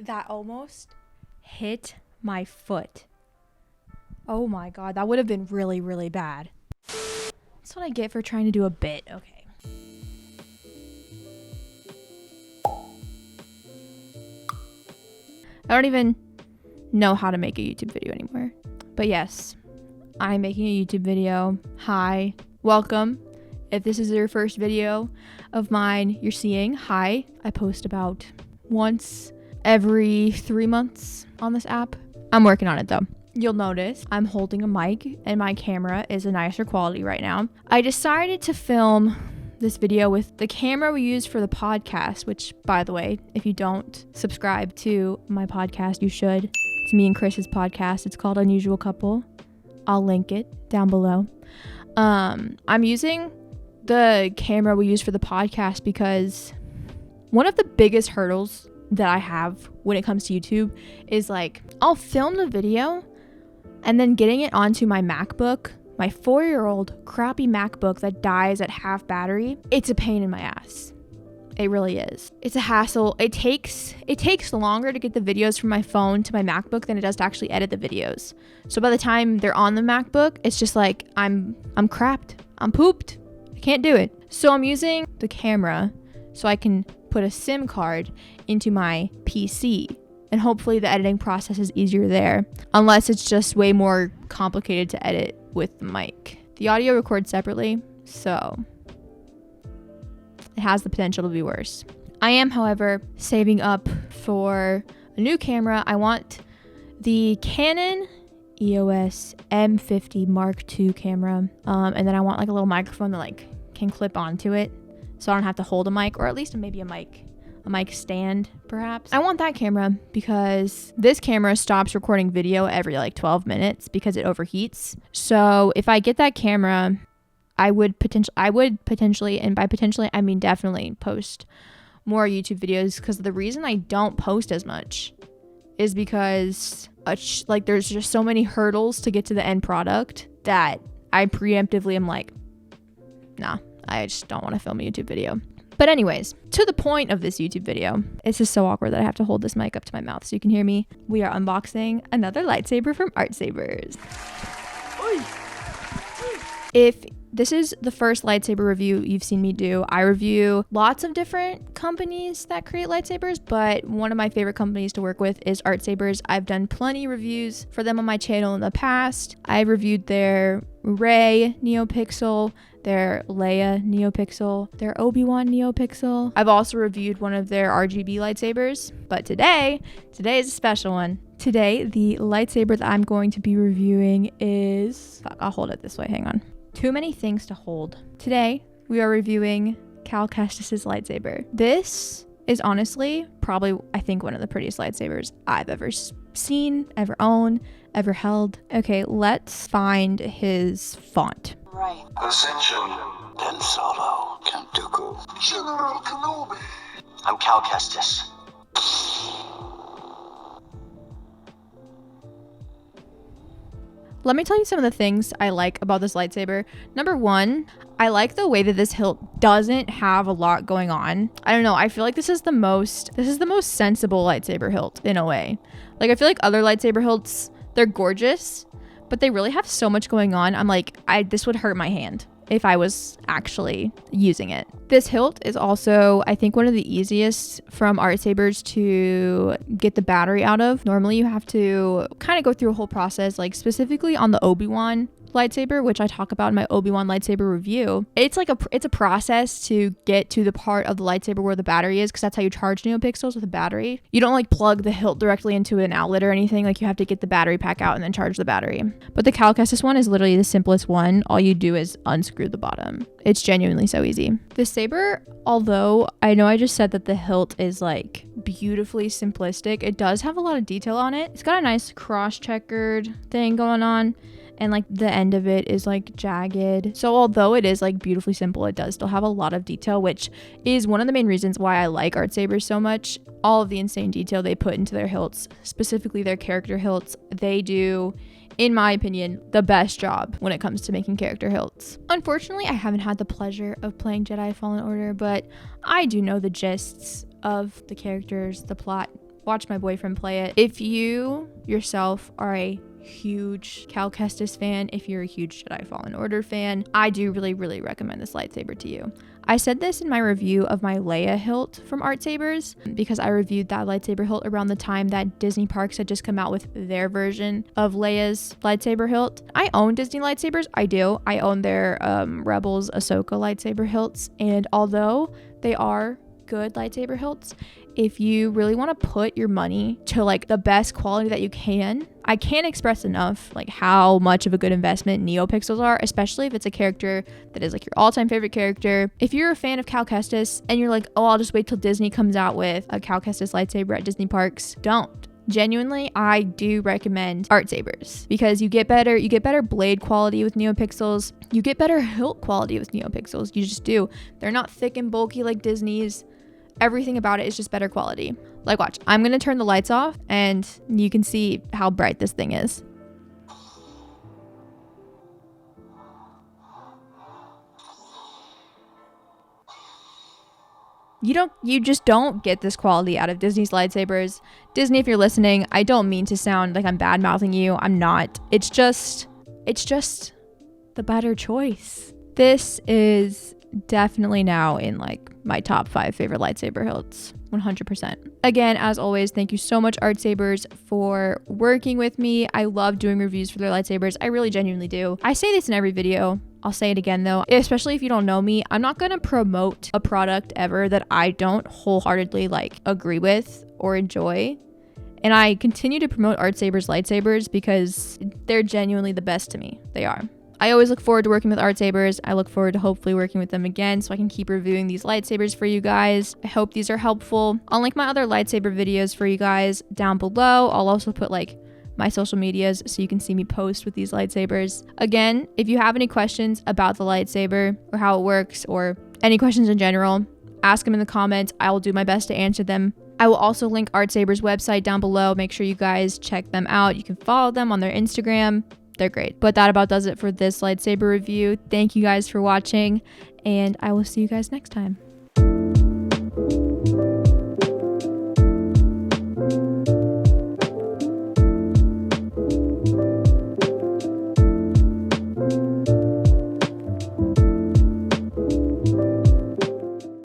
That almost hit my foot. Oh my god, that would have been really, really bad. That's what I get for trying to do a bit. Okay. I don't even know how to make a YouTube video anymore. But yes, I'm making a YouTube video. Hi, welcome. If this is your first video of mine you're seeing, hi. I post about once every 3 months on this app. I'm working on it though. You'll notice I'm holding a mic and my camera is a nicer quality right now. I decided to film this video with the camera we use for the podcast, which, by the way, if you don't subscribe to my podcast, you should. It's me and Chris's podcast. It's called Unusual Couple. I'll link it down below. I'm using the camera we use for the podcast because one of the biggest hurdles that I have when it comes to YouTube is like, I'll film the video and then getting it onto my MacBook, my 4-year-old crappy MacBook that dies at half battery. It's a pain in my ass. It really is. It's a hassle. It takes longer to get the videos from my phone to my MacBook than it does to actually edit the videos. So by the time they're on the MacBook, it's just like I'm crapped. I'm pooped. I can't do it. So I'm using the camera so I can put a SIM card into my PC. And hopefully the editing process is easier there, unless it's just way more complicated to edit with the mic. The audio records separately, so it has the potential to be worse. I am, however, saving up for a new camera. I want the Canon EOS M50 Mark II camera, and then I want like a little microphone that like can clip onto it, so I don't have to hold a mic, or at least maybe a mic stand perhaps. I want that camera because this camera stops recording video every like 12 minutes because it overheats. So if I get that camera, I would potentially, and by potentially I mean definitely, post more YouTube videos, because the reason I don't post as much is because like there's just so many hurdles to get to the end product that I preemptively am like, nah, I just don't want to film a YouTube video. But anyways, to the point of this YouTube video, it's just so awkward that I have to hold this mic up to my mouth so you can hear me. We are unboxing another lightsaber from Artsabers. If this is the first lightsaber review you've seen me do, I review lots of different companies that create lightsabers, but one of my favorite companies to work with is Artsabers. I've done plenty of reviews for them on my channel in the past. I've reviewed their Rey Neopixel, their Leia Neopixel, their Obi-Wan Neopixel. I've also reviewed one of their RGB lightsabers, but today is a special one. Today, the lightsaber that I'm going to be reviewing is... I'll hold it this way, hang on. Too many things to hold. Today, we are reviewing Kestis' lightsaber. This is honestly probably, I think, one of the prettiest lightsabers I've ever seen, ever owned, ever held. Okay, let's find his font. Right. Ascension. Ben Solo. Count Dooku. General Kenobi. I'm Kestis. Let me tell you some of the things I like about this lightsaber. Number one, I like the way that this hilt doesn't have a lot going on. I don't know. I feel like this is the most sensible lightsaber hilt in a way. Like, I feel like other lightsaber hilts, they're gorgeous, but they really have so much going on. I'm like, this would hurt my hand if I was actually using it. This hilt is also, I think, one of the easiest from Artsabers to get the battery out of. Normally you have to kind of go through a whole process, like specifically on the Obi-Wan lightsaber, which I talk about in my Obi-Wan lightsaber review. It's a process to get to the part of the lightsaber where the battery is, because that's how you charge Neopixels, with a battery. You don't like plug the hilt directly into an outlet or anything. Like, you have to get the battery pack out and then charge the battery. But the Kestis one is literally the simplest one. All you do is unscrew the bottom. It's genuinely so easy. The saber, although I know I just said that the hilt is like beautifully simplistic, it does have a lot of detail on it. It's got a nice cross-checkered thing going on, and like the end of it is like jagged. So although it is like beautifully simple, it does still have a lot of detail, which is one of the main reasons why I like Artsabers so much. All of the insane detail they put into their hilts, specifically their character hilts, they do, in my opinion, the best job when it comes to making character hilts. Unfortunately, I haven't had the pleasure of playing Jedi Fallen Order, but I do know the gists of the characters, the plot, watch my boyfriend play it. If you yourself are a huge Cal Kestis fan, if you're a huge Jedi Fallen Order fan, I do really recommend this lightsaber to you. I said this in my review of my Leia hilt from Artsabers because I reviewed that lightsaber hilt around the time that Disney Parks had just come out with their version of Leia's lightsaber hilt. I own Disney lightsabers. I do. I own their Rebels Ahsoka lightsaber hilts, and although they are good lightsaber hilts, if you really want to put your money to like the best quality that you can, I can't express enough like how much of a good investment Neopixels are, especially if it's a character that is like your all-time favorite character. If you're a fan of Cal Kestis and you're like, oh, I'll just wait till Disney comes out with a Cal Kestis lightsaber at Disney Parks, don't. Genuinely, I do recommend Artsabers because you get better blade quality with Neopixels. You get better hilt quality with Neopixels. You just do. They're not thick and bulky like Disney's. Everything about it is just better quality. Like, watch, I'm gonna turn the lights off and you can see how bright this thing is. You just don't get this quality out of Disney's lightsabers. Disney, if you're listening, I don't mean to sound like I'm bad mouthing you. I'm not. It's just the better choice. This is definitely now in like my top 5 favorite lightsaber hilts. 100%. Again, as always, thank you so much, Artsabers, for working with me. I love doing reviews for their lightsabers. I really genuinely do. I say this in every video. I'll say it again though, especially if you don't know me, I'm not gonna promote a product ever that I don't wholeheartedly like agree with or enjoy. And I continue to promote Artsabers lightsabers because they're genuinely the best to me. They are. I always look forward to working with Artsabers. I look forward to hopefully working with them again so I can keep reviewing these lightsabers for you guys. I hope these are helpful. I'll link my other lightsaber videos for you guys down below. I'll also put like my social medias so you can see me post with these lightsabers. Again, if you have any questions about the lightsaber or how it works or any questions in general, ask them in the comments. I will do my best to answer them. I will also link Artsabers' website down below. Make sure you guys check them out. You can follow them on their Instagram. They're great. But that about does it for this lightsaber review. Thank you guys for watching, and I will see you guys next time.